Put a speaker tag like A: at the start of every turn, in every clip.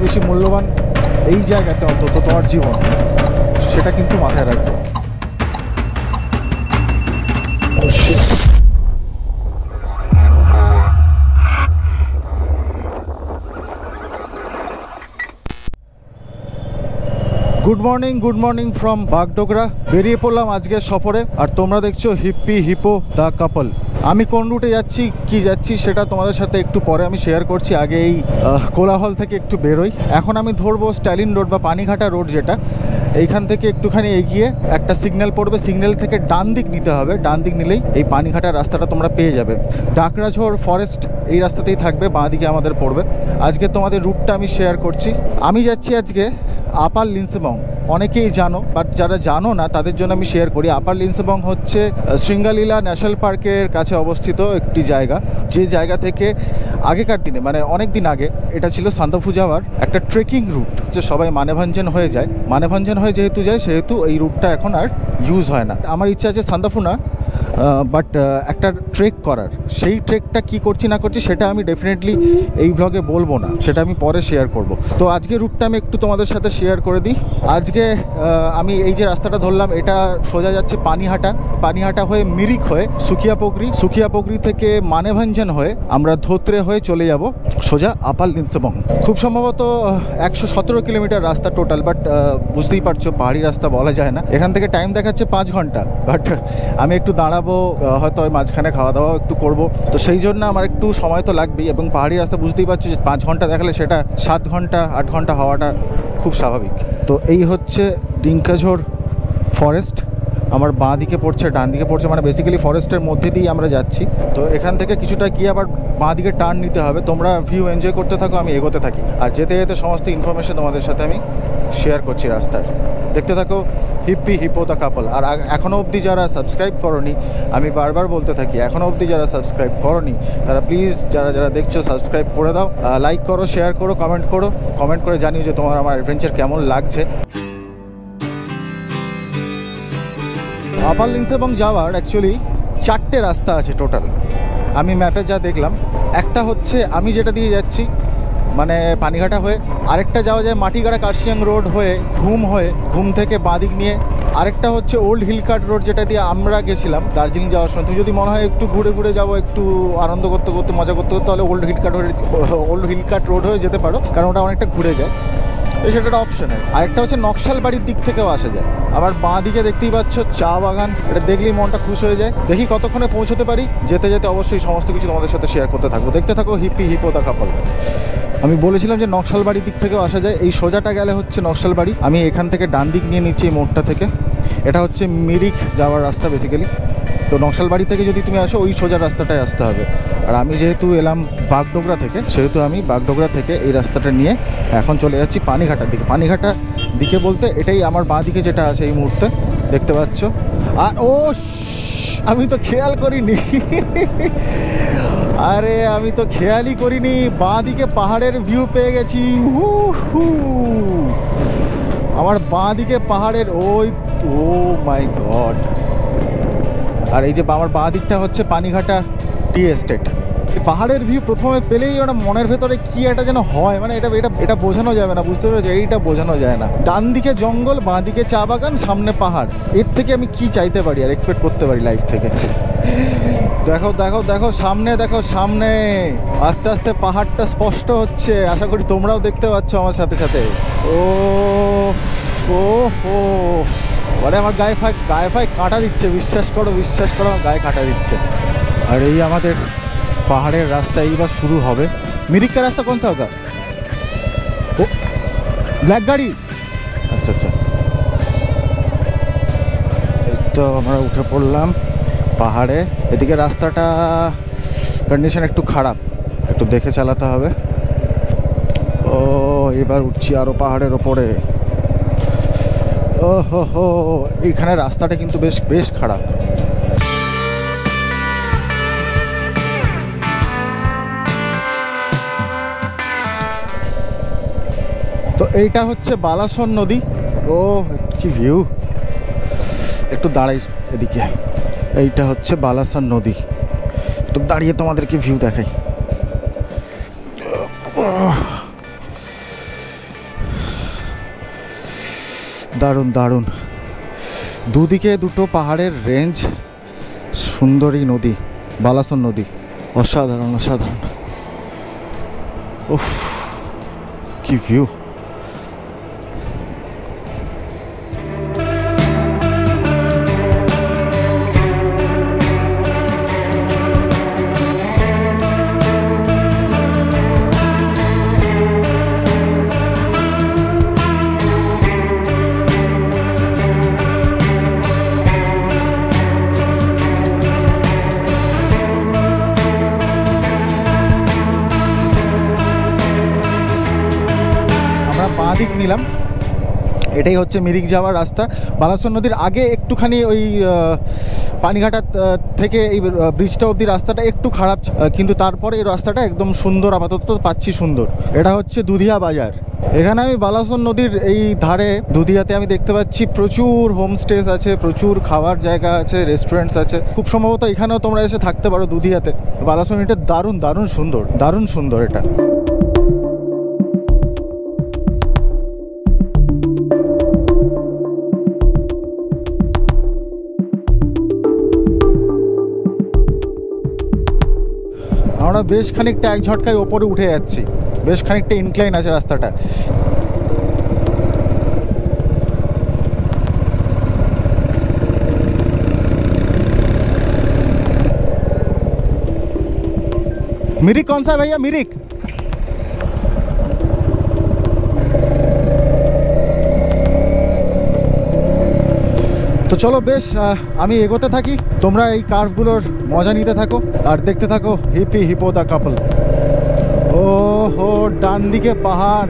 A: বেশি মূল্যবান এই জায়গাতে অন্তত তোমার জীবন, সেটা কিন্তু মাথায় রাখবে। Good morning from Bagdogra. বেরিয়ে পড়লাম আজকের সফরে, আর তোমরা দেখছো হিপ্পি হিপো দ্য কাপল। আমি কোন রুটে যাচ্ছি কি যাচ্ছি সেটা তোমাদের সাথে একটু পরে আমি শেয়ার করছি। আগে এই কোলাহল থেকে একটু বেরোই। এখন আমি ধরবো স্ট্যালিন রোড বা পানিঘাটা রোড, যেটা এইখান থেকে একটুখানি এগিয়ে একটা সিগন্যাল পড়বে, সিগন্যাল থেকে ডান দিক নিতে হবে। ডান দিক নিলেই এই পানিঘাটার রাস্তাটা তোমরা পেয়ে যাবে। ডাকরাঝোড় ফরেস্ট এই রাস্তাতেই থাকবে, বাঁ দিকে আমাদের পড়বে। আজকে তোমাদের রুটটা আমি শেয়ার করছি। আমি যাচ্ছি আজকে আপার লিনসেবং। অনেকেই জানো, বাট যারা জানো না তাদের জন্য আমি শেয়ার করি। আপার লিনসেবং হচ্ছে শৃঙ্গলীলা ন্যাশনাল পার্কের কাছে অবস্থিত একটি জায়গা, যে জায়গা থেকে আগেকার দিনে, মানে অনেক দিন আগে, এটা ছিল সান্দাফু যাওয়ার একটা ট্রেকিং রুট। যে সবাই মানেভঞ্জন হয়ে যায়, মানেভঞ্জন হয়ে যেহেতু যায় সেহেতু এই রুটটা এখন আর ইউজ হয় না। আমার ইচ্ছা আছে সান্দাফু না, বাট একটা ট্রেক করার। সেই ট্রেকটা কি করছি না করছি সেটা আমি ডেফিনেটলি এই ব্লগে বলবো না, সেটা আমি পরে শেয়ার করব। তো আজকে রুটটা আমি একটু তোমাদের সাথে শেয়ার করে দিই। আজকে আমি এই যে রাস্তাটা ধরলাম, এটা সোজা যাচ্ছে পানিহাটা, পানিহাটা হয়ে মিরিক হয়ে সুকিয়াপোগরি, সুকিয়াপোগরি থেকে মানেভঞ্জন হয়ে আমরা ধোত্রে হয়ে চলে যাব সোজা আপার লিনসেবং। খুব সম্ভবত 117 কিলোমিটার রাস্তা টোটাল, বাট বুঝতেই পারছো পাহাড়ি রাস্তা বলা যায় না। এখান থেকে টাইম দেখাচ্ছে 5 ঘন্টা, বাট আমি একটু দাঁড়াবো, হয়তো ওই মাঝখানে খাওয়া দাওয়া একটু করব, তো সেই জন্য আমার একটু সময় তো লাগবেই। এবং পাহাড়ি রাস্তা বুঝতেই পারছো যে 5 ঘন্টা দেখালে সেটা 7 ঘন্টা 8 ঘন্টা হওয়াটা খুব স্বাভাবিক। তো এই হচ্ছে ডিঙ্কাঝোড় ফরেস্ট। আমার বাঁ দিকে পড়ছে, ডান দিকে পড়ছে, মানে বেসিক্যালি ফরেস্টের মধ্যে দিয়ে আমরা যাচ্ছি। তো এখান থেকে কিছুটা গিয়ে আবার বাঁ দিকে টার্ন নিতে হবে। তোমরা ভিউ এনজয় করতে থাকো, আমি এগোতে থাকি, আর যেতে যেতে সমস্ত ইনফরমেশন তোমাদের সাথে আমি শেয়ার করছি রাস্তার। দেখতে থাকো হিপ্পি হিপো দ্য কাপল। আর এখনও অবধি যারা সাবস্ক্রাইব করোনি, আমি বারবার বলতে থাকি, এখনও অবধি যারা সাবস্ক্রাইব করোনি তারা প্লিজ, যারা দেখছো সাবস্ক্রাইব করে দাও, লাইক করো, শেয়ার করো, কমেন্ট করে জানিও যে তোমার আমার অ্যাডভেঞ্চার কেমন লাগছে। আপার লিনসেবং যাওয়ার অ্যাকচুয়ালি 4টে রাস্তা আছে টোটাল, আমি ম্যাপে যা দেখলাম। একটা হচ্ছে আমি যেটা দিয়ে যাচ্ছি, মানে পানিঘাটা হয়ে। আরেকটা যাওয়া যায় মাটিগাড়া কার্শিয়াং রোড হয়ে, ঘুম থেকে বাঁদিক নিয়ে। আরেকটা হচ্ছে ওল্ড হিলকার্ট রোড, যেটা দিয়ে আমরা গেছিলাম দার্জিলিং যাওয়ার সময়। তুমি যদি মনে হয় একটু ঘুরে যাবো, একটু আনন্দ করতে করতে, মজা করতে করতে, তাহলে ওল্ড হিলকার্ট রোড হয়ে যেতে পারো, কারণ ওটা অনেকটা ঘুরে যায়, সেটা একটা অপশন। আরেকটা হচ্ছে নকশালবাড়ির দিক থেকেও আসা যায়। আবার বাঁ দিকে দেখতেই পাচ্ছ চা বাগান, এটা দেখলেই মনটা খুশ হয়ে যায়। দেখি কতক্ষণে পৌঁছতে পারি। যেতে যেতে অবশ্যই সমস্ত কিছু তোমাদের সাথে শেয়ার করতে থাকবো। দেখতে থাকো হিপ্পি হিপো দ্য কাপল। আমি বলেছিলাম যে নকশালবাড়ির দিক থেকেও আসা যায়। এই সোজাটা গেলে হচ্ছে নকশালবাড়ি। আমি এখান থেকে ডান দিক নিয়ে নিচ্ছি এই মোড়টা থেকে। এটা হচ্ছে মিরিক যাওয়ার রাস্তা বেসিক্যালি। তো নকশালবাড়ি থেকে যদি তুমি আসো, ওই সোজা রাস্তাটায় আসতে হবে। আর আমি যেহেতু এলাম বাগডোগরা থেকে, সেহেতু আমি বাগডোগরা থেকে এই রাস্তাটা নিয়ে এখন চলে যাচ্ছি পানিঘাটার দিকে। পানিঘাটা দিকে বলতে এটাই আমার বাঁ দিকে যেটা আছে এই মুহূর্তে দেখতে পাচ্ছ। আর আমি তো খেয়াল করিনি, আরে আমি তো খেয়ালই করিনি, বাঁ দিকে পাহাড়ের ভিউ পেয়ে গেছি। আমার বাঁ দিকে পাহাড়ের ও মাই গড। আর এই যে আমার বাঁ দিকটা হচ্ছে পানিঘাটা টি এস্টেট। পাহাড়ের ভিউ প্রথমে পেলেই ওটা মনের ভেতরে কি একটা যেন হয়, মানে এটা বোঝানো যাবে না, বুঝতে পেরেছো? এইটা বোঝানো যায় না। ডান দিকে জঙ্গল, বাঁ দিকে চা বাগান, সামনে পাহাড়। এর থেকে আমি কি চাইতে পারি আর এক্সপেক্ট করতে পারি লাইফ থেকে? দেখো সামনে, সামনে আস্তে আস্তে পাহাড়টা স্পষ্ট হচ্ছে। আশা করি তোমরাও দেখতে পাচ্ছ আমার সাথে সাথে। ও মানে আমার গায়ে ফায় কাঁটা দিচ্ছে, বিশ্বাস করো আমার গায়ে কাঁটা দিচ্ছে। আর এই আমাদের পাহাড়ের রাস্তা এইবার শুরু হবে। मिरिक का रास्ता कौन सा होगा? ओ ब्लैक गाड़ी। अच्छा तो আমরা উঠে পড়লাম পাহাড়ে। এদিকে রাস্তাটা কন্ডিশন একটু খারাপ, একটু দেখে চালাতে হবে। ও এবার উঠছি আরো পাহাড়ের ওপরে। ও হো এখানে রাস্তাটা কিন্তু বেশ খারাপ। তো এইটা হচ্ছে বালাসন নদী। ও কি ভিউ, একটু দাঁড়াই এদিকে। এইটা হচ্ছে বালাসন নদী, একটু দাঁড়িয়ে তোমাদেরকে ভিউ দেখাই। দারুণ দারুণ, দুদিকে দুটো পাহাড়ের রেঞ্জ, সুন্দরী নদী, বালাসন নদী, অসাধারণ অসাধারণ। উফ, কি ভিউ! দিক নিলাম, এটাই হচ্ছে মিরিক যাওয়ার রাস্তা। বালাসন নদীর আগে একটুখানি ওই পানিঘাটা থেকে এই ব্রিজটা অবধি রাস্তাটা একটু খারাপ, কিন্তু তারপরে এই রাস্তাটা একদম সুন্দর, আপাতত পাচ্ছি সুন্দর। এটা হচ্ছে দুধিয়া বাজার। এখানে আমি বালাসন নদীর এই ধারে দুধিয়াতে আমি দেখতে পাচ্ছি প্রচুর হোমস্টেস আছে, প্রচুর খাওয়ার জায়গা আছে, রেস্টুরেন্টস আছে। খুব সম্ভবত এখানেও তোমরা এসে থাকতে পারো দুধিয়াতে। বালাসন এটা দারুণ দারুণ সুন্দর, দারুণ সুন্দর এটা। আমরা বেশ খানিকটা এক ঝটকায় ওপরে উঠে যাচ্ছি, বেশ খানিকটা ইনক্লাইন আছে রাস্তাটা। मिरिक कौन सा है भैया? मिरिक। তো চলো বেশ আমি এগোতে থাকি, তোমরা এই কার্ভগুলোর মজা নিতে থাকো আর দেখতে থাকো হিপি হিপো দ্য কাপল। ও হো, ডান দিকে পাহাড়,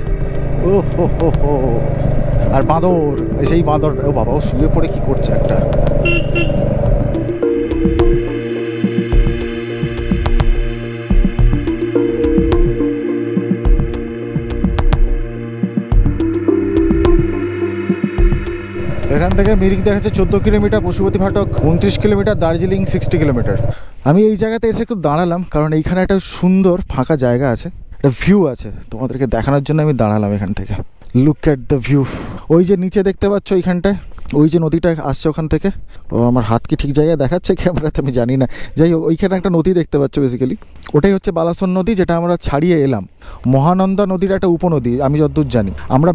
A: ও হো হো হো, আর বাঁদর, সেই বাঁদর, ও বাবা, ও শুয়ে পড়ে কি করছে একটা। এখান থেকে মিরিক দেখা যাচ্ছে 14 কিলোমিটার, পশুপতি ফাটক 29 কিলোমিটার, দার্জিলিং 60 কিলোমিটার। আমি এই জায়গাতে এসে একটু দাঁড়ালাম, কারণ এইখানে একটা সুন্দর ফাঁকা জায়গা আছে, একটা ভিউ আছে, তোমাদেরকে দেখানোর জন্য আমি দাঁড়ালাম এখান থেকে। Look at the view. ওই যে নিচে দেখতে পাচ্ছ ওইখানটায়, ওই যে নদীটা আসছে ওখান থেকে। ও আমার হাত কি ঠিক জায়গায় দেখাচ্ছে ক্যামেরাতে আমি জানি না, যাই হোক ওইখানে একটা নদী দেখতে পাচ্ছ বেসিক্যালি, ওটাই হচ্ছে বালাসন নদী, যেটা আমরা ছাড়িয়ে এলাম। মহানন্দা নদীর একটা উপনদী আমি যতদূর জানি। আমরা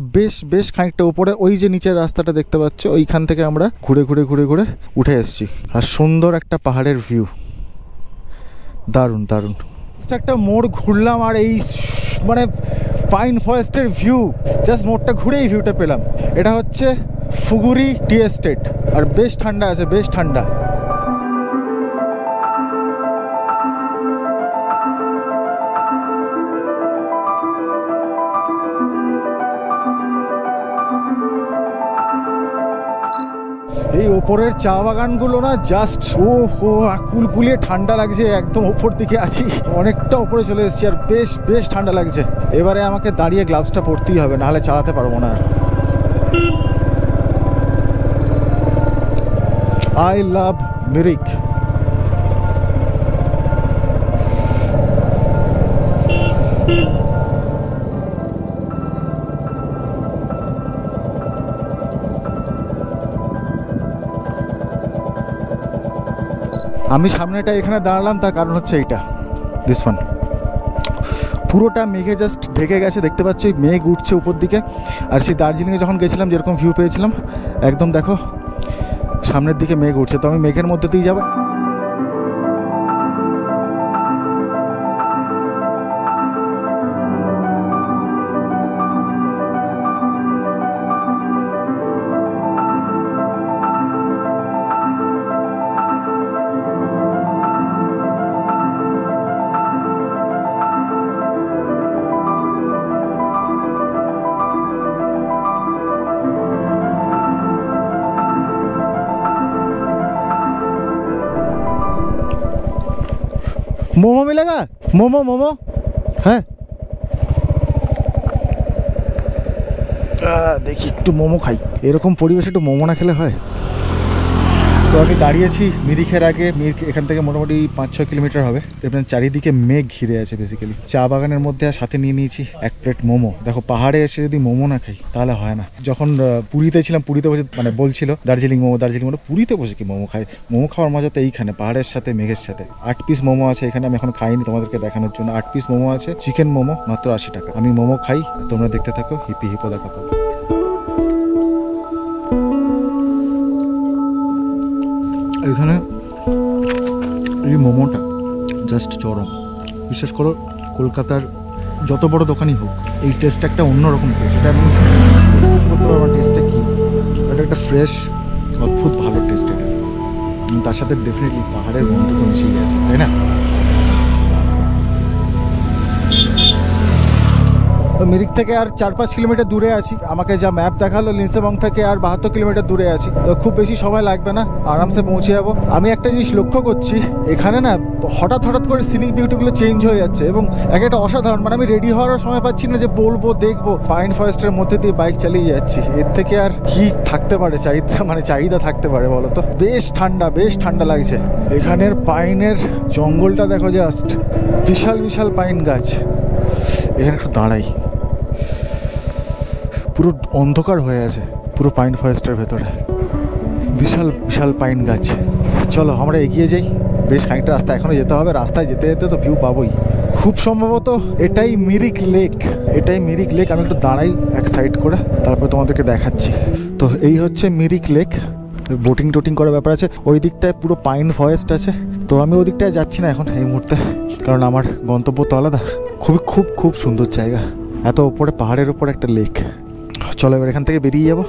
A: বেশ খানিকটা উপরে, ওই যে নিচের রাস্তাটা দেখতে পাচ্ছ, ওইখান থেকে আমরা ঘুরে ঘুরে ঘুরে ঘুরে উঠে এসেছি। আর সুন্দর একটা পাহাড়ের ভিউ, দারুণ দারুণ। একটা মোড় ঘুরলাম আর এই মানে পাইন ফরেস্টের ভিউ, জাস্ট মোড়টা ঘুরে এই ভিউটা পেলাম। এটা হচ্ছে ফুগুরি টি এস্টেট, আর বেশ ঠান্ডা আছে, বেশ ঠান্ডা। এই ওপরের চা বাগানগুলো না জাস্ট ও হো, কুলকুলিয়ে ঠান্ডা লাগছে, একদম ওপর দিকে আছি, অনেকটা ওপরে চলে এসেছি, আর বেশ ঠান্ডা লাগছে। এবারে আমাকে দাঁড়িয়ে গ্লাভসটা পরতেই হবে, নাহলে চালাতে পারবো না। I love Mirik. আমি সামনেটা এখানে দাঁড়ালাম, তার কারণ হচ্ছে এইটা, দিস ওয়ান। পুরোটা মেঘে জাস্ট ঢেকে গেছে, দেখতে পাচ্ছ এই মেঘ উঠছে উপর দিকে। আর সেই দার্জিলিংয়ে যখন গেছিলাম যেরকম ভিউ পেয়েছিলাম, একদম দেখো সামনের দিকে মেঘ উঠছে, তো আমি মেঘের মধ্যে দিয়ে যাবো। मोमो मिलेगा? मोमो मोमो है? দেখি একটু মোমো খাই, এরকম পরিবেশে একটু মোমো না খেলে হয়। তো আমি দাঁড়িয়েছি মিরিকের আগে। মিরিক এখান থেকে মোটামুটি 5-6 কিলোমিটার হবে। দেখবেন চারিদিকে মেঘ ঘিরে আছে বেসিক্যালি। চা বাগানের মধ্যে আর সাথে নিয়ে নিয়েছি 1 প্লেট মোমো। দেখো পাহাড়ে এসে যদি মোমো না খাই তাহলে হয় না। যখন পুরীতে ছিলাম, পুরীতে বসে মানে বলছিল দার্জিলিং মোমো, পুরীতে বসে কি মোমো খাই। মোমো খাওয়ার মজা তো এইখানে, পাহাড়ের সাথে মেঘের সাথে। 8 পিস মোমো আছে এখানে, আমি এখন খাইনি তোমাদেরকে দেখানোর জন্য। 8 পিস মোমো আছে, চিকেন মোমো মাত্র 80 টাকা। আমি মোমো খাই, তোমরা দেখতে থাকো হিপি হিপো দা কাপল। এখানে এই মোমোটা জাস্ট চরম। বিশেষ করো কলকাতার যত বড় দোকানই হোক, এই টেস্টটা একটা অন্যরকম টেস্ট। এটা আমি এক্সপ্লেন করতে পারবো টেস্টটা কী। এটা একটা ফ্রেশ অদ্ভুত ভালো টেস্ট এটা। তার সাথে ডেফিনেটলি পাহাড়ের গন্ধ তো মিশিয়ে গেছে, তাই না? তো মিরিক থেকে আর 4-5 কিলোমিটার দূরে আছি। আমাকে যা ম্যাপ দেখালো লিন্সেবং থেকে আর 72 কিলোমিটার দূরে আছি। তো খুব বেশি সময় লাগবে না, আরামসে পৌঁছে যাবো। আমি একটা জিনিস লক্ষ্য করছি, এখানে না হঠাৎ করে সিনিক বিউটিগুলো চেঞ্জ হয়ে যাচ্ছে এবং এক একটা অসাধারণ। মানে আমি রেডি হওয়ার সময় পাচ্ছি না যে বলবো দেখবো, পাইন ফরেস্টের মধ্যে দিয়ে বাইক চালিয়ে যাচ্ছি। এর থেকে আর কি থাকতে পারে চাহিদা থাকতে পারে বলো তো? বেশ ঠান্ডা লাগছে। এখানের পাইনের জঙ্গলটা দেখো, জাস্ট বিশাল পাইন গাছ। এখানে একটু দাঁড়াই, পুরো অন্ধকার হয়ে আছে পুরো পাইন ফরেস্টের ভেতরে। বিশাল পাইন গাছ। চলো আমরা এগিয়ে যাই। বেশ খানিকটা রাস্তা এখনো যেতে হবে। রাস্তায় যেতে তো ভিউ পাবোই। খুব সম্ভবত এটাই মিরিক লেক। আমি একটু দাঁড়াই এক সাইড করে, তারপর তোমাদেরকে দেখাচ্ছি। তো এই হচ্ছে মিরিক লেক। বোটিং করার ব্যাপার আছে। ওই দিকটায় পুরো পাইন ফরেস্ট আছে। তো আমি ওই দিকটায় যাচ্ছি না এখন এই মুহূর্তে, কারণ আমার গন্তব্য তো আলাদা। খুব সুন্দর জায়গা, এত ওপরে পাহাড়ের ওপর একটা লেক। চলো এবার এখান থেকে বেরিয়ে যাব।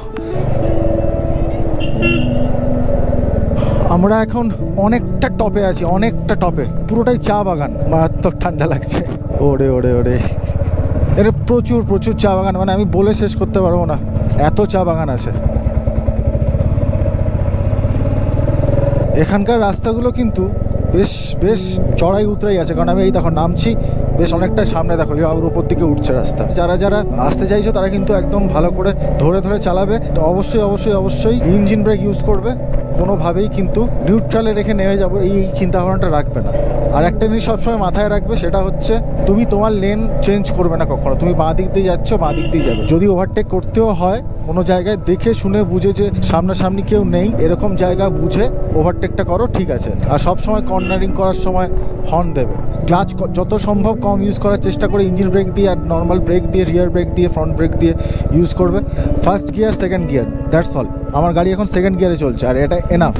A: আমরা এখন অনেকটা টপে আছি, পুরোটাই চা বাগান। মারাত্মক ঠান্ডা লাগছে। ওরে এর প্রচুর চা বাগান, মানে আমি বলে শেষ করতে পারবো না, এত চা বাগান আছে। এখানকার রাস্তাগুলো কিন্তু বেশ চড়াই উতরাই আছে, কারণ আমি এই দেখো নামছি, বেশ অনেকটা সামনে দেখো আবার উপর দিকে উঠছে রাস্তা। যারা আসতে চাইছো তারা কিন্তু একদম ভালো করে ধরে চালাবে। তো অবশ্যই ইঞ্জিন ব্রেক ইউজ করবে। কোনোভাবেই কিন্তু নিউট্রালে রেখে নেমে যাবো এই চিন্তা ভাবনাটা রাখবে না। আর একটা জিনিস সবসময় মাথায় রাখবে, সেটা হচ্ছে তুমি তোমার লেন চেঞ্জ করবে না কখনো। তুমি বাঁ দিক দিয়ে যাচ্ছ, বাঁ দিক দিয়ে যাবে। যদি ওভারটেক করতেও হয় কোনো জায়গায়, দেখে শুনে বুঝে যে সামনাসামনি কেউ নেই এরকম জায়গা বুঝে ওভারটেকটা করো, ঠিক আছে। আর সবসময় কর্নারিং করার সময় হর্ন দেবে। ক্লাচ যত সম্ভব কম ইউজ করার চেষ্টা করে, ইঞ্জিন ব্রেক দিয়ে আর নর্মাল ব্রেক দিয়ে, রিয়ার ব্রেক দিয়ে, ফ্রন্ট ব্রেক দিয়ে ইউজ করবে। First gear, second gear, that's all. আমার গাড়ি এখন সেকেন্ড গিয়ারে চলছে, আর এটা এনাফ।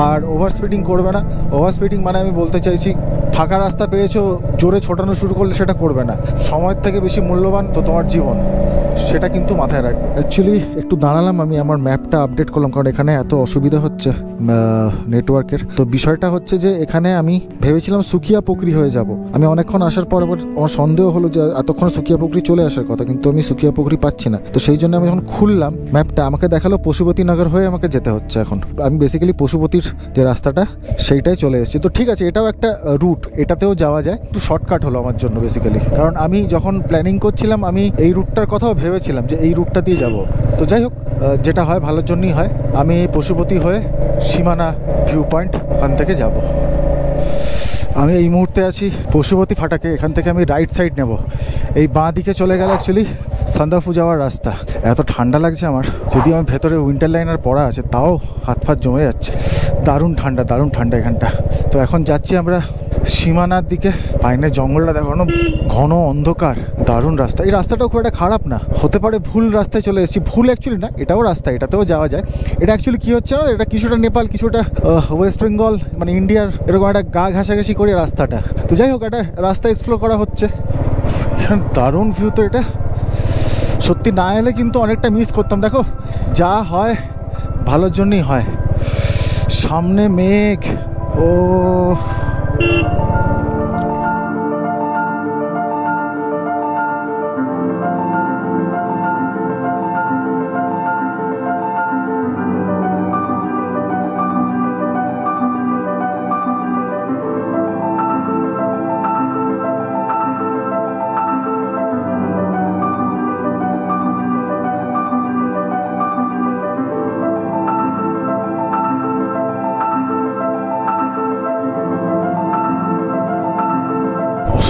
A: আর ওভার স্পিডিং করবে না। ওভার স্পিডিং মানে আমি বলতে চাইছি, ফাঁকা রাস্তা পেয়েছো, জোরে ছোটানো শুরু করলে সেটা করবে না। সময়ের থেকে বেশি মূল্যবান তো তোমার জীবন, সেটা কিন্তু মাথায় রাখবে। অ্যাকচুয়ালি একটু দাঁড়ালাম, আমি আমার ম্যাপটা আপডেট করলাম, কারণ এখানে এত অসুবিধা হচ্ছে নেটওয়ার্কের। তো বিষয়টা হচ্ছে যে এখানে আমি ভেবেছিলাম সুকিয়া পুকুরি হয়ে যাব। আমি অনেকক্ষণ আসার পর আবার আমার সন্দেহ হলো যে এতক্ষণ সুকিয়া পুকুরি চলে আসার কথা, কিন্তু আমি সুকিয়া পুকুরি পাচ্ছি না। তো সেই জন্য আমি যখন খুললাম ম্যাপটা, আমাকে দেখালো পশুপতি নগর হয়ে আমাকে যেতে হচ্ছে। এখন আমি বেসিক্যালি পশুপতির যে রাস্তাটা সেইটাই চলে এসেছি। তো ঠিক আছে, এটাও একটা রুট, এটাতেও যাওয়া যায়। একটু শর্টকাট হলো আমার জন্য বেসিক্যালি, কারণ আমি যখন প্ল্যানিং করছিলাম আমি এই রুটটার কথাও ভেবেছিলাম যে এই রুটটা দিয়ে যাব। তো যাই হোক, যেটা হয় ভালোর জন্যই হয়। আমি পশুপতি হয়ে সীমানা ভিউ পয়েন্ট, ওখান থেকে যাব। আমি এই মুহূর্তে আছি পশুপতি ফাটাকে। এখান থেকে আমি রাইট সাইড নেব। এই বাঁ দিকে চলে গেলে অ্যাকচুয়ালি সান্দাফু যাওয়ার রাস্তা। এত ঠান্ডা লাগছে আমার, যদি আমার ভেতরে উইন্টার লাইনার পরা আছে তাও হাত ফাত জমে যাচ্ছে। দারুণ ঠান্ডা এখানটা। তো এখন যাচ্ছি আমরা সীমানার দিকে। পাইনের জঙ্গলটা দেখো, ঘন অন্ধকার, দারুণ রাস্তা। এই রাস্তাটাও খুব একটা খারাপ না। হতে পারে ভুল রাস্তায় চলে এসেছি। ভুল অ্যাকচুয়ালি না, এটাও রাস্তা, এটাতেও যাওয়া যায়। এটা অ্যাকচুয়ালি কী হচ্ছে না, এটা কিছুটা নেপাল, কিছুটা ওয়েস্ট বেঙ্গল, মানে ইন্ডিয়ার এরকম একটা গা ঘাসাঘাসি করে রাস্তাটা। তো যাই হোক, একটা রাস্তা এক্সপ্লোর করা হচ্ছে। দারুণ ভিউ তো এটা। সত্যি না এলে কিন্তু অনেকটা মিস করতাম। দেখো যা হয় ভালোর জন্যই হয়। সামনে মেঘ, ও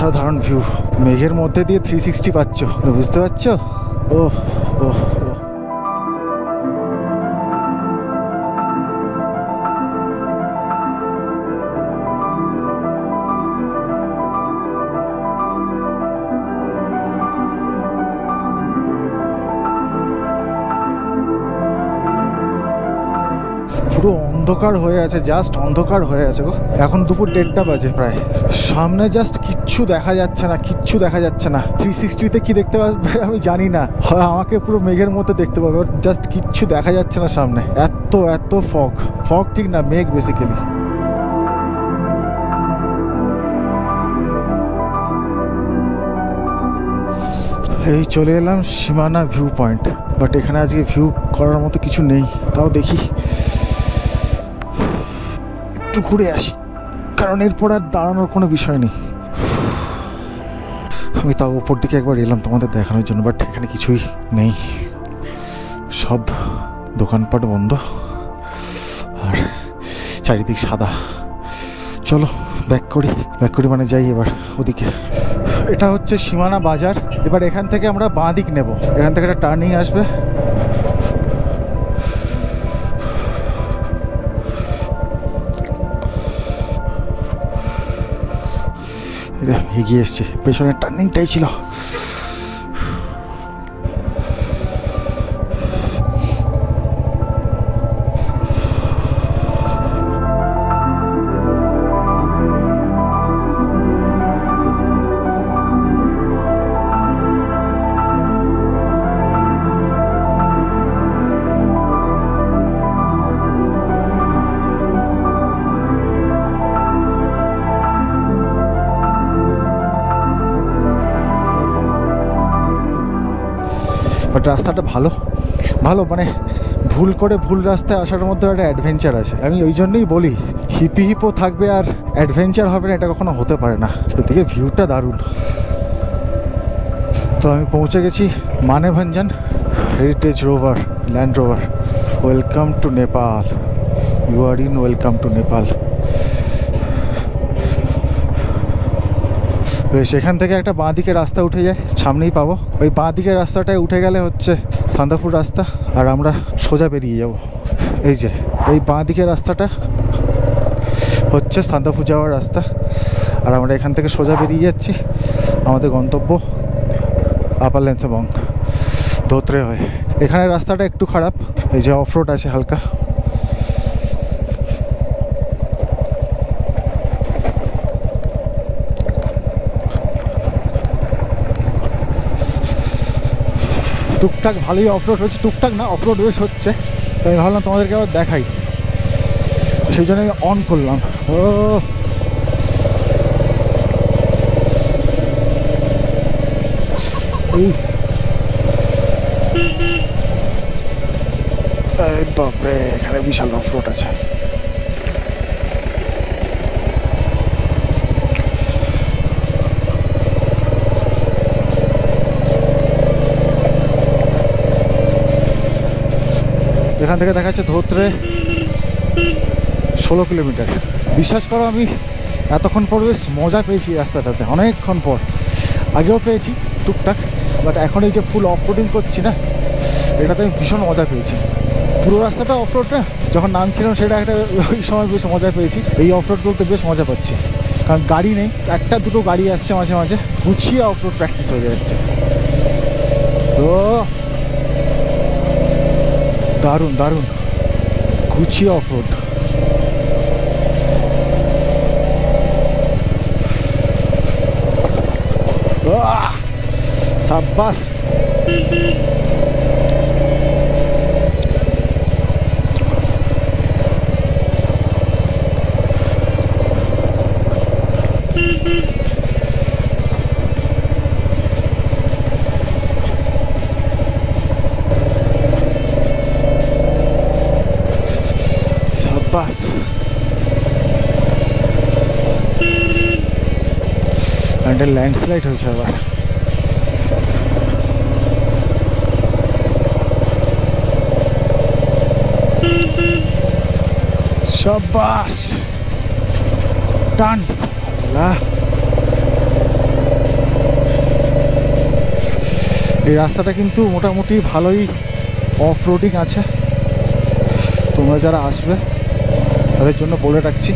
A: অসাধারণ ভিউ, মেঘের মধ্যে দিয়ে 360 পাচ্ছ, বুঝতে পারছো? ওহ ওহ ওহ। পুরো অন্ধকার হয়ে আছে, জাস্ট অন্ধকার হয়ে আছে গো। এখন দুপুর 1:30 বাজে প্রায়। সামনে জাস্ট কিচ্ছু দেখা যাচ্ছে না, কিচ্ছু দেখা যাচ্ছে না। 360-তে কি দেখতে পাবে আমি জানি না, হয় আমাকে পুরো মেঘের মধ্যে দেখতে পাবে, জাস্ট কিচ্ছু দেখা যাচ্ছে না সামনে। এত এত ফগ, ফগ ঠিক না, মেঘ বেসিক্যালি। এই চলে এলাম সীমানা ভিউ পয়েন্ট, বাট এখানে আজকে ভিউ করার মতো কিছু নেই। তাও দেখি একটু ঘুরে আসি, কারণ এরপর আর দাঁড়ানোর কোনো বিষয় নেই। আমি তাও ওপর দিকে একবার এলাম তোমাদের দেখানোর জন্য, বাট এখানে কিছুই নেই, সব দোকানপাট বন্ধ আর চারিদিক সাদা। চলো ব্যাক করি মানে যাই এবার ওদিকে। এটা হচ্ছে সীমানা বাজার। এবার এখান থেকে আমরা বাঁ দিক নেব, এখান থেকে একটা টার্নিং আসবে। এগিয়ে এসছে, পেছনের টার্নিংটাই ছিল। বাট রাস্তাটা ভালো মানে ভুল করে ভুল রাস্তায় আসার মধ্যে একটা অ্যাডভেঞ্চার আছে। আমি ওই জন্যই বলি হিপো থাকবে আর অ্যাডভেঞ্চার হবে না, এটা কখনো হতে পারে না। এদিকে ভিউটা দারুণ। তো আমি পৌঁছে গেছি Manebhanjan heritage Rover, Land Rover. Welcome to Nepal, you are in welcome to Nepal. সেখান থেকে একটা বাঁ দিকে রাস্তা উঠে যায়, সামনেই পাবো। ওই বাঁ দিকের রাস্তাটায় উঠে গেলে হচ্ছে সান্দাপুর রাস্তা, আর আমরা সোজা বেরিয়ে যাব। এই যে এই বাঁ দিকের রাস্তাটা হচ্ছে সান্দাপুর যাওয়ার রাস্তা, আর আমরা এখান থেকে সোজা বেরিয়ে যাচ্ছি আমাদের গন্তব্য আপার লেন্সেবং ধোত্রে হয়ে। এখানে রাস্তাটা একটু খারাপ, এই যে অফ রোড আছে হালকা। টুকটাক ভালোই অফরোড হচ্ছে, টুকটাক না অফরোড বেশ হচ্ছে, তাই ভাবলাম তোমাদেরকে আবার দেখাই, সেই জন্য আমি অন করলাম। ও বাপরে, এখানে বিশাল অফরোড আছে। এখান থেকে দেখা যাচ্ছে ধোত্রে 16 কিলোমিটার। বিশ্বাস করো আমি এতক্ষণ পর বেশ মজা পেয়েছি রাস্তাটাতে, অনেকক্ষণ পর। আগেও পেয়েছি টুকটাক, বাট এখন এই যে ফুল অফরোডিং করছি না, এটাতে আমি ভীষণ মজা পেয়েছি। পুরো রাস্তাটা অফরোড না, যখন নামছিলাম সেটা একটা ওই সময় বেশ মজা পেয়েছি। এই অফরোড বলতে বেশ মজা পাচ্ছি, কারণ গাড়ি নেই, একটা দুটো গাড়ি আসছে মাঝে মাঝে, গুছিয়ে অফরোড প্র্যাকটিস হয়ে যাচ্ছে। তো দারুণ দারুণ গুছিয়ে অফরোড। সাব্বাস। সাব্বাস। একটা ল্যান্ডস্লাইড হয়েছে আবার। সাব্বাস, টান। এই রাস্তাটা কিন্তু মোটামুটি ভালোই অফ রোডিং আছে, তোমরা যারা আসবে তাদের জন্য বলে রাখছি।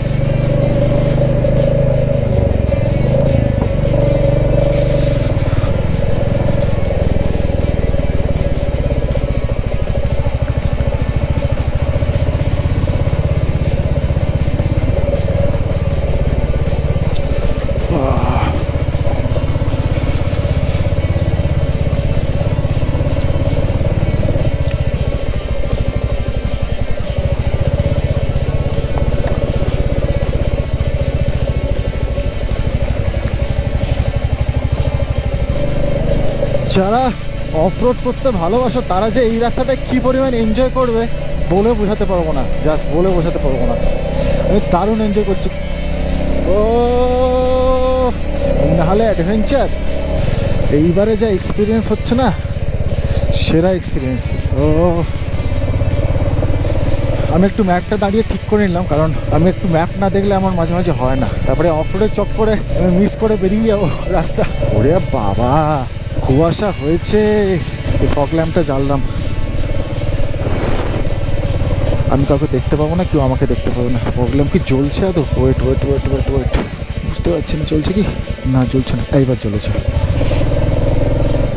A: যারা অফ রোড করতে ভালোবাসো তারা যে এই রাস্তাটা কী পরিমাণ এনজয় করবে বলে বোঝাতে পারবো না, জাস্ট বলে বোঝাতে পারবো না। আমি দারুণ এনজয় করছি। ও নাহলে অ্যাডভেঞ্চার, এইবারে যা এক্সপিরিয়েন্স হচ্ছে না, সেরা এক্সপিরিয়েন্স। ও আমি একটু ম্যাপটা দাঁড়িয়ে ঠিক করে নিলাম, কারণ আমি একটু ম্যাপ না দেখলে আমার মাঝে মাঝে হয় না, তারপরে অফ রোডের চক্করে আমি মিস করে বেরিয়ে যাবো রাস্তা। ওরে বাবা, কুয়াশা হয়েছে, এই ফগ ল্যাম্পটা জ্বাললাম। আমি কাউকে দেখতে পাবো না, কেউ আমাকে দেখতে পাবো না। ফগ ল্যাম্প কি জ্বলছে? এত wait wait wait wait wait, বুঝতে পারছি না চলছে কি না, জ্বলছে না, এইবার জ্বলেছে।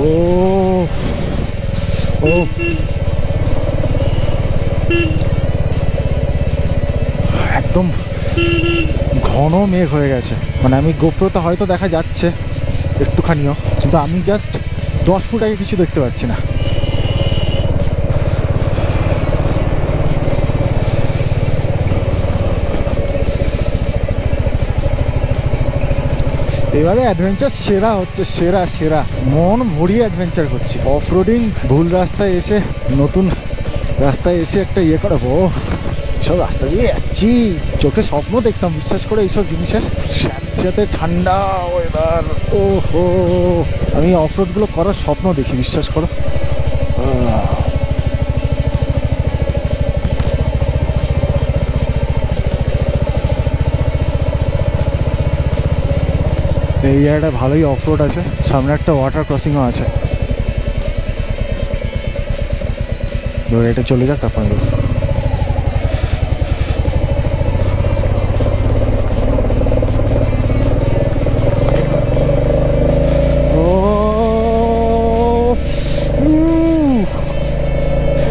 A: ও ও একদম ঘন মেঘ হয়ে গেছে, মানে আমি গোপ্রোতে হয়তো দেখা যাচ্ছে একটুখানিও, কিন্তু আমি জাস্ট 10 ফুট আগে কিছু দেখতে পাচ্ছি না। এবারে অ্যাডভেঞ্চার সেরা হচ্ছে, সেরা সেরা, মন ভরিয়ে অ্যাডভেঞ্চার করছি। অফ রোডিং, ভুল রাস্তায় এসে নতুন রাস্তায় এসে একটা ইয়ে করাবো, সব রাস্তা দিয়ে যাচ্ছি, চোখে স্বপ্ন দেখতাম বিশ্বাস করে এইসব জিনিসের। সাথে ঠান্ডা ওয়েদার, ও হো, আমি অফ রোডগুলো করার স্বপ্ন দেখি, বিশ্বাস করো। এই জায়গাটা ভালোই অফ রোড আছে, সামনে একটা ওয়াটার ক্রসিংও আছে। এটা চলে যাক, তারপর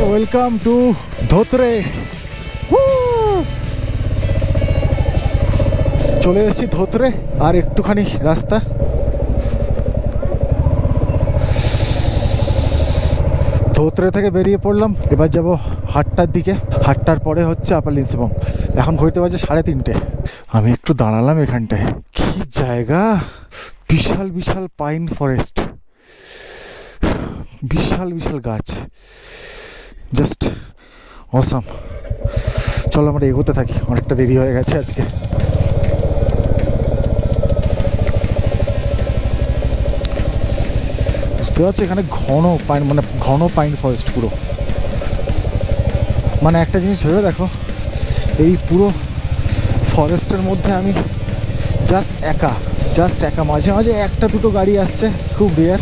A: ওয়েলকাম টু ধোত্রে। চলে এসেছি ধোত্রে, আর একটুখানি রাস্তা। ধোত্রে থেকে বেরিয়ে পড়লাম, এবার যাব হাটটার দিকে। হাটটার পরে হচ্ছে আপার লিঞ্চেবং। এখন ঘুরতে বাজে 3:30। আমি একটু দাঁড়ালাম এখানটায়, কি জায়গা, বিশাল বিশাল পাইন ফরেস্ট, বিশাল বিশাল গাছ, জাস্ট অসাম। চলো আমরা এগোতে থাকি, অনেকটা দেরি হয়ে গেছে আজকে। বুঝতে পারছি এখানে ঘন পাইন, মানে ঘন পাইন ফরেস্ট পুরো। মানে একটা জিনিস ভেবে দেখো, এই পুরো ফরেস্টের মধ্যে আমি জাস্ট একা, মাঝে মাঝে একটা দুটো গাড়ি আসছে, খুব রেয়ার,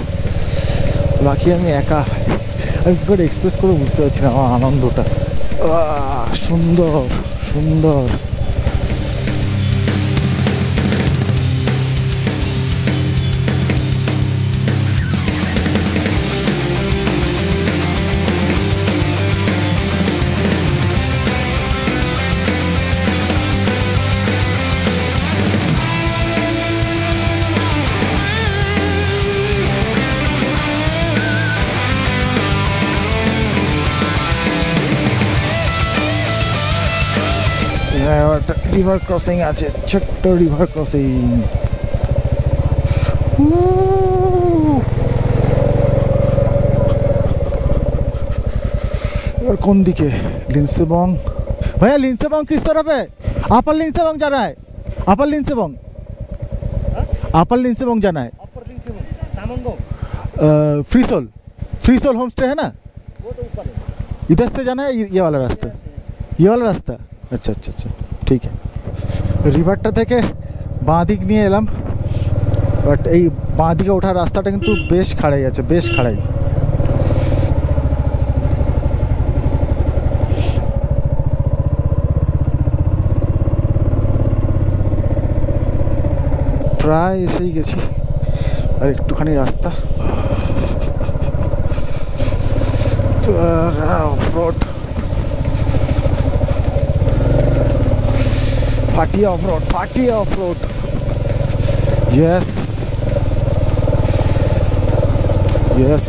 A: বাকি আমি একা। আমি কী করে এক্সপ্রেস করে বুঝতে পারছি না আমার আনন্দটা। সুন্দর সুন্দর। রিভার ক্রসিং আছে, ছোট্ট রিভার ক্রসিং। এবার কোন দিকে? লিঞ্চেবং। भैया लिंचेबोंग किस तरफ है? अपर लिंचेबोंग जाना है, अपर लिंचेबोंग, अपर लिंचेबोंग जाना है। फ्रीसोल, फ्रीसोल होम स्टे है ना, वो तो ऊपर है। इधर से जाना है, ये वाला रास्ता, ये वाला रास्ता। अच्छा अच्छा अच्छा, ठीक है। রিভারটা থেকে বাঁ দিক নিয়ে এলাম, বাট এই বাঁ দিকে ওঠার রাস্তাটা কিন্তু বেশ খাড়াই আছে, বেশ খাড়াই। প্রায় এসেই গেছি, আর একটুখানি রাস্তা। অফরোড, ফাটিয়া অফরোড, ফাটিয়া অফরোড। ইয়েস ইয়েস,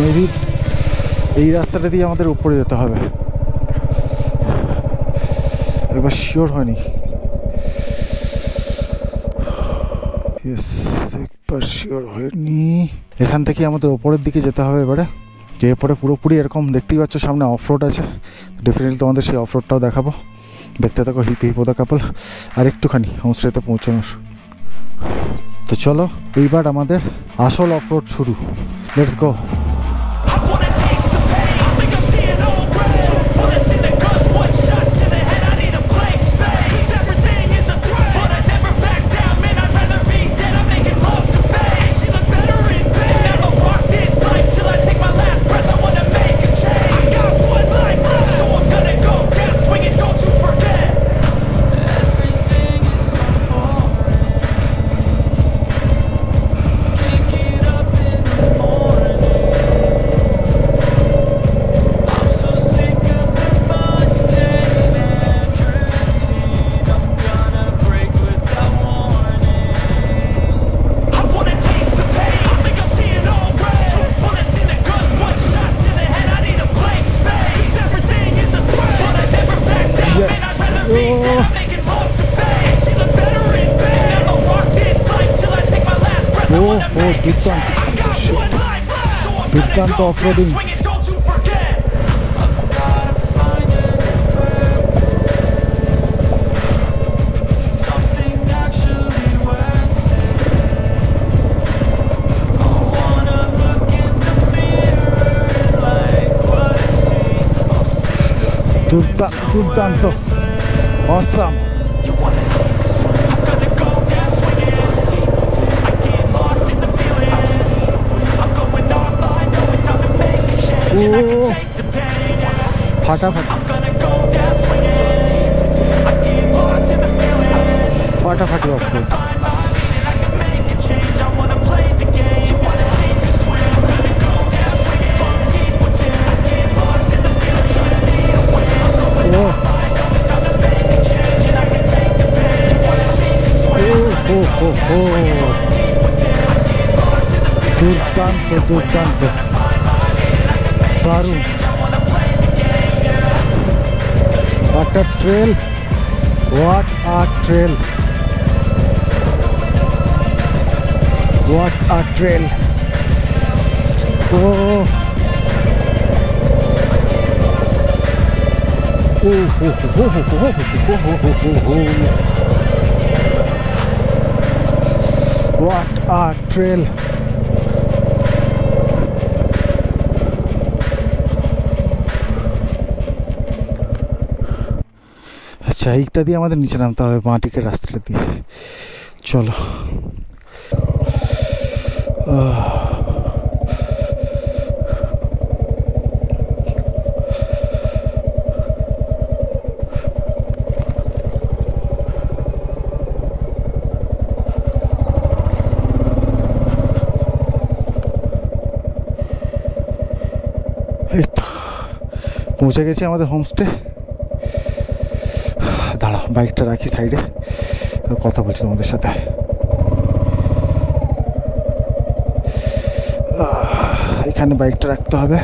A: মেবি এই রাস্তাটা দিয়ে আমাদের উপরে যেতে হবে। এবার শিওর হয়নি। একবার শিওর হয়নি। এখান থেকে আমাদের উপরের দিকে যেতে হবে এবারে। এরপরে পুরোপুরি এরকম দেখতেই পাচ্ছ সামনে অফ রোড আছে, ডেফিনেটলি তোমাদের সেই অফ রোডটাও দেখাবো। দেখতে থাকো হিপি হিপো দ্য কাপল। আর একটুখানি হোমস্টেতে পৌঁছানোর। তো চলো এইবার আমাদের আসল অফ রোড শুরু। Let's go. দুর্দান্ত অফরোডিং। দুর্দান্ত অসাম। ফাটাফাটি অফরোড। দুর্দান্ত দুর্দান্ত দারুণ। What a trail! What a trail! What a trail! Oh! What a trail! আচ্ছা, এইটা দিয়ে আমাদের নিচে নামতে হবে, মাটিকের রাস্তাটা দিয়ে। চলো। এই তো পৌঁছে গেছি আমাদের হোমস্টে। দাঁড়াও, বাইকটা রাখি সাইডে, কথা বলছি তোমাদের সাথে। এখানে বাইকটা রাখতে হবে।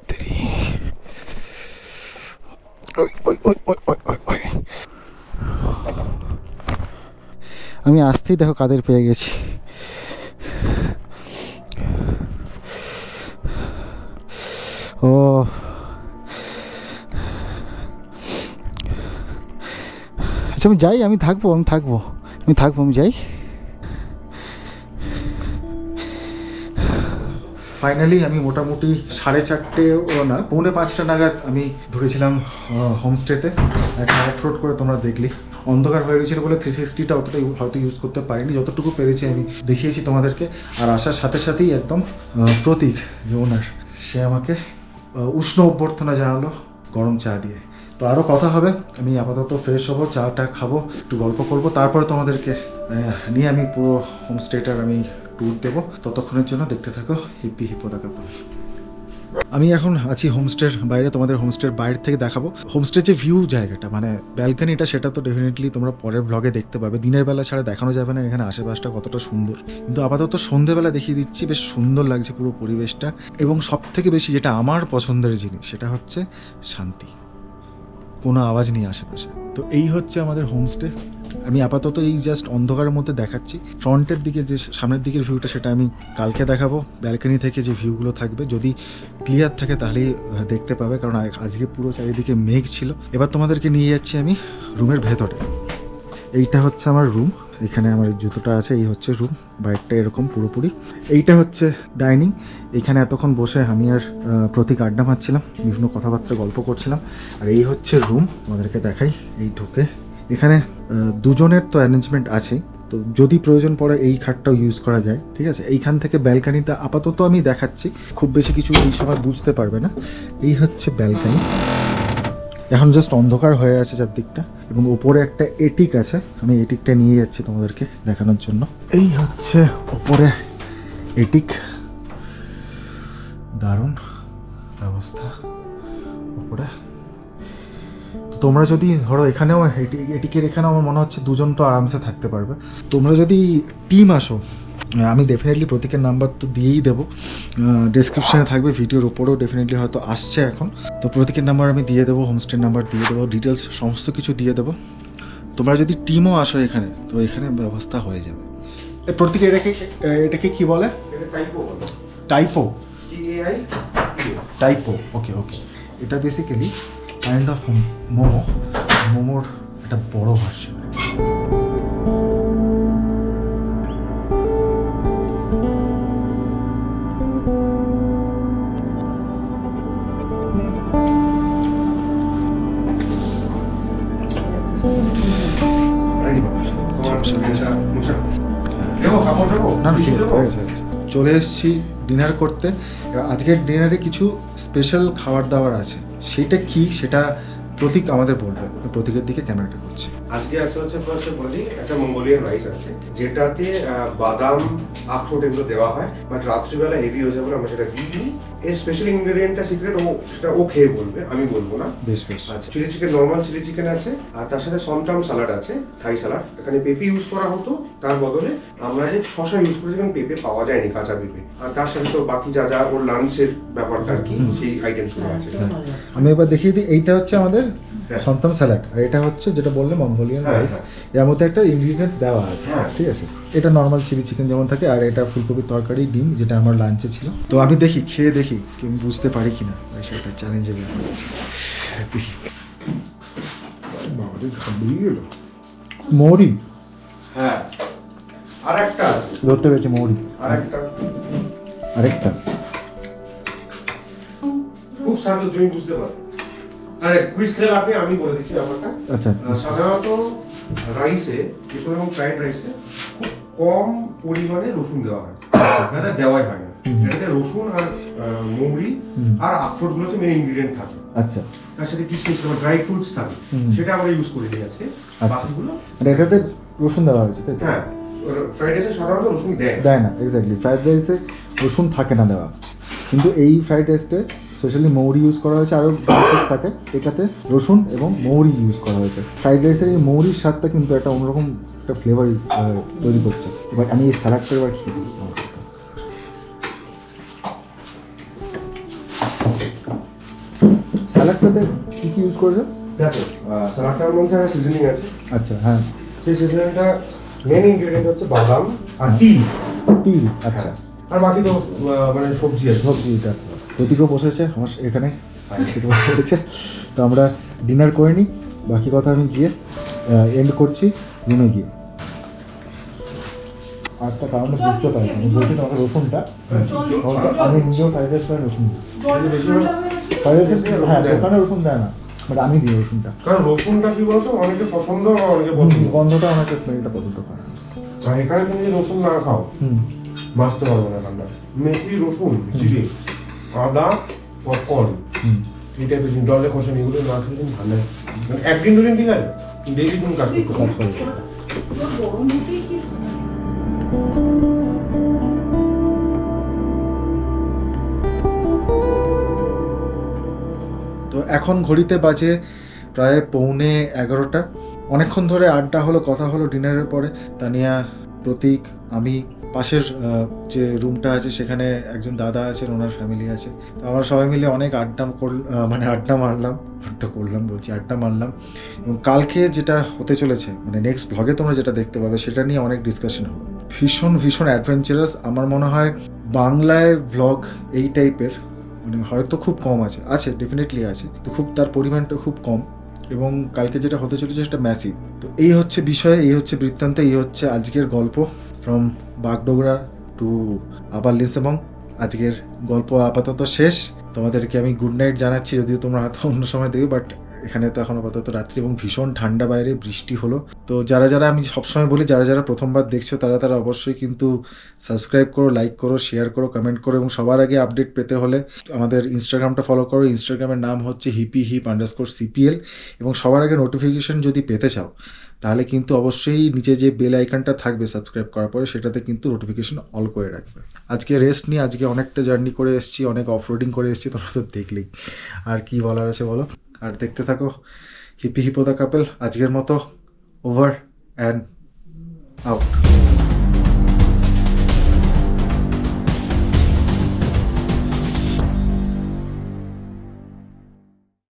A: দেরি আমি আসতেই দেখো কাদের পেয়ে গেছি। ও আচ্ছা, আমি যাই, আমি থাকবো আমি যাই। ফাইনালি আমি মোটামুটি 4:30 না 4:45 নাগাদ আমি ঢুকেছিলাম হোমস্টেতে। একটা অফ রোড করে তোমরা দেখলি, অন্ধকার হয়ে গেছিলো বলে 360টা অতটা হয়তো ইউজ করতে পারিনি, যতটুকু পেরেছি আমি দেখিয়েছি তোমাদেরকে। আর আসার সাথে সাথেই একদম প্রতীক যে ওনার, সে আমাকে উষ্ণ অভ্যর্থনা জানালো গরম চা দিয়ে। তো আরও কথা হবে, আমি আপাতত ফ্রেশ হবো, চাটা খাবো, একটু গল্প করবো, তারপরে তোমাদেরকে নিয়ে আমি পুরো হোমস্টেটার আমি ট্যুর দেবো। ততক্ষণের জন্য দেখতে থাকো হিপ্পি হিপ্পো দ্য কাপল। আমি এখন আছি হোমস্টের বাইরে, তোমাদের হোমস্টের বাইরে থেকে দেখাবো হোমস্টের যে ভিউ জায়গাটা, মানে ব্যালকানিটা, সেটা তো ডেফিনেটলি তোমরা পরের ব্লগে দেখতে পাবে। দিনের বেলা ছাড়া দেখানো যাবে না এখানে আশেপাশটা কতটা সুন্দর, কিন্তু আপাতত সন্ধেবেলা দেখিয়ে দিচ্ছি। বেশ সুন্দর লাগছে পুরো পরিবেশটা, এবং সব থেকে বেশি যেটা আমার পছন্দের জিনিস সেটা হচ্ছে শান্তি, কোনো আওয়াজ নেই আশেপাশে। তো এই হচ্ছে আমাদের হোমস্টে। আমি আপাতত এই জাস্ট অন্ধকারের মধ্যে দেখাচ্ছি। ফ্রন্টের দিকে যে সামনের দিকের ভিউটা সেটা আমি কালকে দেখাবো। ব্যালকনি থেকে যে ভিউগুলো থাকবে যদি ক্লিয়ার থাকে তাহলেই দেখতে পাবে, কারণ আজকে পুরো চারিদিকে মেঘ ছিল। এবার তোমাদেরকে নিয়ে যাচ্ছি আমি রুমের ভেতরে। এইটা হচ্ছে আমার রুম, এখানে আমার জুতোটা আছে। এই হচ্ছে রুম, বাইকটা এরকম পুরোপুরি। এইটা হচ্ছে ডাইনিং, এখানে এতক্ষণ বসে আমি আর প্রতীক আড্ডা মারছিলাম, বিভিন্ন কথাবার্তা গল্প করছিলাম। আর এই হচ্ছে রুম, তোমাদেরকে দেখাই। এই ঢুকে এখানে দুজনের তো অ্যারেঞ্জমেন্ট আছেই, তো যদি প্রয়োজন পড়ে এই খাটটাও ইউজ করা যায়, ঠিক আছে। এইখান থেকে ব্যালকানিটা আপাতত আমি দেখাচ্ছি, খুব বেশি কিছু এই সময় বুঝতে পারবে না। এই হচ্ছে ব্যালকানি, এখন জাস্ট অন্ধকার হয়ে আছে চারদিকটা, এবং ওপরে একটা এটিক আছে, আমি এটিকটা নিয়ে যাচ্ছি তোমাদেরকে দেখানোর জন্য। এই হচ্ছে ওপরে এটিক, দারুণ ব্যবস্থা ওপরে। তো তোমরা যদি ধরো এখানেও এটিকের এখানেও আমার মনে হচ্ছে দুজন তো আরামসে থাকতে পারবে। তোমরা যদি টিম আসো, আমি ডেফিনেটলি প্রতীকের নাম্বার তো দিয়েই দেবো, ডেসক্রিপশানে থাকবে, ভিডিওর ওপরেও ডেফিনেটলি হয়তো আসছে এখন। তো প্রতীকের নাম্বার আমি দিয়ে দেবো, হোমস্টের নাম্বার দিয়ে দেবো, ডিটেলস সমস্ত কিছু দিয়ে দেবো। তোমরা যদি টিমও আসো এখানে, তো এখানে ব্যবস্থা হয়ে যাবে। প্রতীক এটাকে কি বলে? টাইপো, টাইপো, ওকে ওকে। এটা বেসিক্যালি কাইন্ড অফ মোমোর একটা বড় ভার্সন। চলে এসেছি ডিনার করতে। আজকের ডিনারে কিছু স্পেশাল খাবার দাবার আছে, সেটা কি সেটা প্রতীক আমাদের বলবে। প্রতীকের দিকে ক্যামেরাটা করছে।
B: আজকে আছে হচ্ছে ফার্স্টে বলি একটা মঙ্গোলিয়ান রাইস আছে, যেটাতে বাদাম আখরোট এগুলো দেওয়া হয়, বাট রাত্রিবেলা হেভি হয়ে যাবে আমরা সেটা দিয়ে দিই। এর স্পেশাল ইনগ্রেডিয়েন্টটা সিক্রেট, সেটা ও খেয়ে বলবে, আমি বলবো না।
A: বেশ বেশ।
B: আচ্ছা, chilli chicken, normal chilli chicken আছে, আর তার সাথে সমটাম স্যালাড আছে, থাই স্যালাড। এখানে পেঁপে ইউজ করা হতো, তার বদলে আমরা যে শসা ইউজ করেছি, কারণ পেঁপে পাওয়া যায়নি, কাঁচা পেঁপে। আর তার সাথে তো বাকি যা যা ওর লাঞ্চের ব্যাপারটা আর কি, সেই আইটেমসগুলো আছে।
A: আমি এবার দেখিয়ে দিই, এইটা হচ্ছে আমাদের সন্তান স্যালাড, আর এটা হচ্ছে যেটা বললে মঙ্গোলিয়ান রাইস। এর মধ্যে একটা ইনগ্রিডিয়েন্টস দেওয়া আছে, ঠিক আছে। এটা নর্মাল চিলি চিকেন যেমন থাকে, আর এটা ফুলকপির তরকারি, ডিম, যেটা আমার লাঞ্চে ছিল। তো আমি দেখি, খেয়ে দেখি কি আমি বুঝতে পারি কিনা, সেটা চ্যালেঞ্জের ব্যাপার আছে। মৌরি,
B: হ্যাঁ, আরেকটা আছে,
A: ধরতে পেরেছি, মৌরি, আরেকটা
B: খুব সাধারণ, তুমি বুঝতে পারো। আরে কুইজ খেলে আপনি, আমি বলে দিচ্ছি ব্যাপারটা।
A: আচ্ছা,
B: সাধারণত রাইসে, বিশেষ এবং ফ্রাইড রাইসে খুব কম পরিমাণে রসুন দেওয়া হয়, এটা দেওয়াই হয় না। এটাতে রসুন আর মৌরি আর আখরোট গুলো হচ্ছে মেন ইনগ্রেডিয়েন্ট থাকে।
A: আচ্ছা,
B: তার সাথে কিশমিশ বা ড্রাই ফ্রুটস থাকে, সেটা আমরা ইউজ করি নি আজকে। বাকিগুলো
A: মানে এটাতে রসুন দেওয়া হয়েছে, তাই?
B: হ্যাঁ, ফ্রাইড রাইসে সাধারণত রসুন দেয়
A: না, এক্স্যাক্টলি। ফ্রাইড রাইসে রসুন থাকে না দেওয়া, কিন্তু এই ফ্রাইড রাইসে স্পেশালি মৌরি ইউজ করা হয়েছে, আরও থাকে। এটাতে রসুন এবং মৌরি ইউজ করা হয়েছে। ফ্রাইড রাইসের এই মৌরির স্বাদটা কিন্তু একটা অন্যরকম একটা ফ্লেভার তৈরি করছে। এবার আমি এই স্যালাডটা এবার খেয়ে দিই। স্যালাডটাতে কী কী ইউজ করেছে?
B: দেখো স্যালাডটার মধ্যে একটা সিজনিং আছে,
A: আচ্ছা হ্যাঁ,
B: সেই সিজনিংটা মেন ইনগ্রেডিয়েন্ট হচ্ছে বাদাম আর তিল।
A: তিল, আচ্ছা।
B: আর বাকি তো মানে সবজি আছে।
A: সবজিটা প্রতীকও বসেছে আমার এখানে, সেটা বসে পড়েছে। তো আমরা ডিনার করে নিই, বাকি কথা আমি গিয়ে এন্ড করছি রুমে গিয়ে। আরেকটা কারণে বুঝতে পারি আমি বলছি তোমাকে রসুনটা, আমি নিজেও ফ্রাইড রাইস করে রসুন দিই। ফ্রাইড রাইস হ্যাঁ দোকানে রসুন দেয় না, বাট আমি দিই রসুনটা,
B: কারণ রসুনটা কি বলতো অনেকে পছন্দ আর অনেকে পছন্দ,
A: গন্ধটা অনেকে স্মেলটা পছন্দ করে।
B: আর এখানে তুমি যদি রসুন না খাও বাঁচতে পারবো না ঠান্ডা। মেথি, রসুন, জিরে, আদা, পপকর্ন, এই টাইপের জিনিস, ডলে খসেন, এগুলো না খেলে কিন্তু ঠান্ডা মানে একদিন দুদিন ঠিক আছে, ডেইলি তুমি কাজ করতে
A: কাজ করে। তো এখন ঘড়িতে বাজে প্রায় 11:45। অনেকক্ষণ ধরে আড্ডা হলো, কথা হলো ডিনারের পরে। তানিয়া, প্রতীক, আমি, পাশের যে রুমটা আছে সেখানে একজন দাদা আছেন, ওনার ফ্যামিলি আছে। তো আমরা সবাই মিলে অনেক আড্ডা মারলাম। এবং কালকে যেটা হতে চলেছে মানে নেক্সট ব্লগে তোমরা যেটা দেখতে পাবে সেটা নিয়ে অনেক ডিসকাশন হলো। ভীষণ অ্যাডভেঞ্চারাস। আমার মনে হয় বাংলায় ব্লগ এই টাইপের মানে হয়তো খুব কম আছে ডেফিনেটলি আছে, তো খুব তার পরিমাণটা খুব কম। এবং কালকে যেটা হতে চলেছে সেটা ম্যাসিভ। তো এই হচ্ছে বিষয়, এই হচ্ছে বৃত্তান্ত, এই হচ্ছে আজকের গল্প ফ্রম বাগডোগরা টু আবার লিসবং। আজকের গল্প আপাতত শেষ। তোমাদেরকে আমি গুড নাইট জানাচ্ছি, যদিও তোমরা হয়তো অন্য সময় দেখবে, বাট এখানে তো এখন আপাতত রাত্রি এবং ভীষণ ঠান্ডা, বাইরে বৃষ্টি হলো। তো যারা আমি সবসময় বলি যারা প্রথমবার দেখছো তারা অবশ্যই কিন্তু সাবস্ক্রাইব করো, লাইক করো, শেয়ার করো, কমেন্ট করো, এবং সবার আগে আপডেট পেতে হলে আমাদের ইনস্টাগ্রামটা ফলো করো। ইনস্টাগ্রামের নাম হচ্ছে hippie_CPL। এবং সবার আগে নোটিফিকেশন যদি পেতে চাও তাহলে কিন্তু অবশ্যই নিচে যে বেল আইকনটা থাকবে সাবস্ক্রাইব করার পরে সেটাতে কিন্তু নোটিফিকেশন অল করে রাখবে। আজকে রেস্ট নিয়ে, আজকে অনেকটা জার্নি করে এসেছি, অনেক অফরোডিং করে এসেছি, তোমরা তো দেখলেই। আর কি বলার আছে বলো, আর দেখতে থাকো হিপি হিপো দ্য কাপল। আজকের মতো ওভার অ্যান্ড আউট।